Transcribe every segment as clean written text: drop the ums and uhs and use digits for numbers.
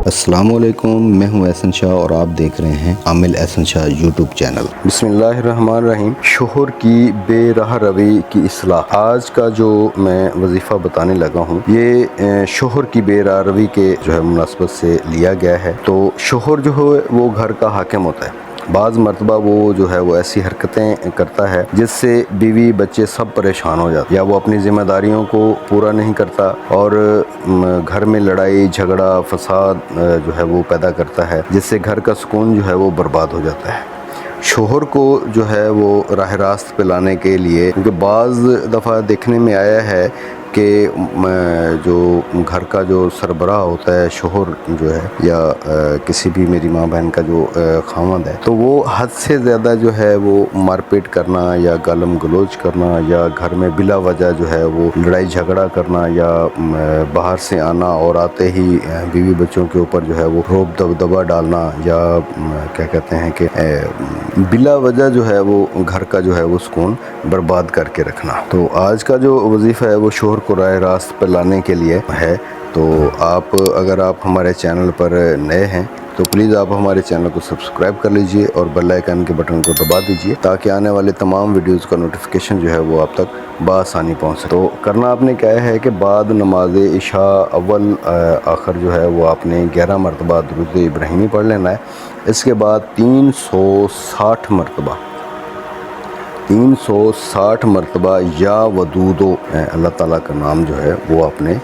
السلام علیکم، میں ہوں احسن شاہ اور آپ دیکھ رہے ہیں عامل احسن شاہ یوٹیوب چینل۔ بسم اللہ الرحمن الرحیم۔ شوہر کی بے راہ روی کی اصلاح، آج کا جو میں وظیفہ بتانے لگا ہوں یہ شوہر کی بے راہ روی کے مناسبت سے لیا گیا ہے۔ تو شوہر جو ہے وہ گھر کا حاکم ہوتا ہے، بعض مرتبہ وہ ایسی حرکتیں کرتا ہے جس سے بیوی بچے سب پریشان ہو جاتے ہیں، یا وہ اپنی ذمہ داریوں کو پورا نہیں کرتا اور گھر میں لڑائی جھگڑا فساد وہ پیدا کرتا ہے، جس سے گھر کا سکون وہ برباد ہو جاتا ہے۔ شوہر کو وہ راہ راست پہ لانے کے لیے، کیونکہ بعض دفعہ دیکھنے میں آیا ہے کہ جو گھر کا جو سربراہ ہوتا ہے، شوہر یا کسی بھی میری ماں بہن کا جو خاوند ہے، تو وہ حد سے زیادہ وہ مار پیٹ کرنا یا گالم گلوچ کرنا یا گھر میں بلا وجہ وہ لڑائی جھگڑا کرنا یا باہر سے آنا اور آتے ہی بیوی بچوں کے اوپر وہ روب دبدبا ڈالنا یا کیا کہتے ہیں کہ بلا وجہ وہ گھر کا وہ سکون برباد کر کے رکھنا۔ تو آج کا جو وظیفہ ہے وہ شوہر کو راہ راست پر لانے کے لیے ہے۔ تو اگر آپ ہمارے چینل پر نئے ہیں تو پلیز آپ ہمارے چینل کو سبسکرائب کر لیجئے اور بیل آئیکن کے بٹن کو دبا دیجئے تاکہ آنے والے تمام ویڈیوز کا نوٹیفیکیشن وہ آپ تک بآسانی پہنچ سکے۔ تو کرنا آپ نے کیا ہے کہ بعد نماز عشاء اول آخر وہ آپ نے 11 مرتبہ درود ابراہیمی پڑھ لینا ہے۔ اس کے بعد 360 مرتبہ یا ودودو اللہ تعالیٰ کا نام وہ آپ نے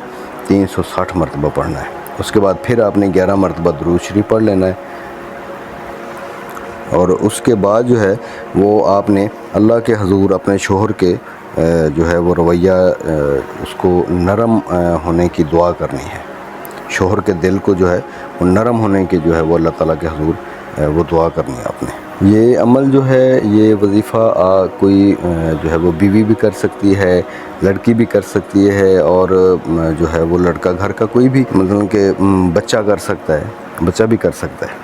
360 مرتبہ پڑھنا ہے۔ اس کے بعد پھر آپ نے 11 مرتبہ درود شریف پڑھ لینا ہے، اور اس کے بعد وہ آپ نے اللہ کے حضور اپنے شوہر کے وہ رویہ اس کو نرم ہونے کی دعا کرنی ہے۔ شوہر کے دل کو وہ نرم ہونے کی وہ اللہ تعالیٰ کے حضور وہ دعا کرنی ہے آپ نے۔ یہ عمل یہ وظیفہ کوئی وہ بیوی بھی کر سکتی ہے، لڑکی بھی کر سکتی ہے، اور وہ لڑکا گھر کا کوئی بھی مطلب کہ بچہ کر سکتا ہے، بچہ بھی کر سکتا ہے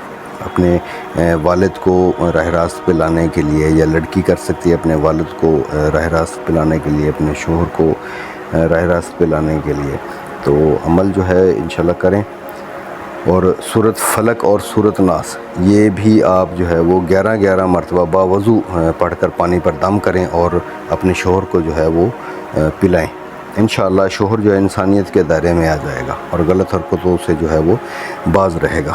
اپنے والد کو راہ راست پہ لانے کے لیے، یا لڑکی کر سکتی ہے اپنے والد کو راہ راست پہ لانے کے لیے، اپنے شوہر کو راہ راست پہ لانے کے لیے۔ تو عمل انشاءاللہ کریں، اور سورۃ فلق اور سورۃ ناس یہ بھی آپ وہ 11 مرتبہ باوضو پڑھ کر پانی پر دم کریں اور اپنے شوہر کو وہ پلائیں۔ انشاءاللہ شوہر انسانیت کے دائرے میں آ جائے گا اور غلط حرکتوں سے وہ باز رہے گا۔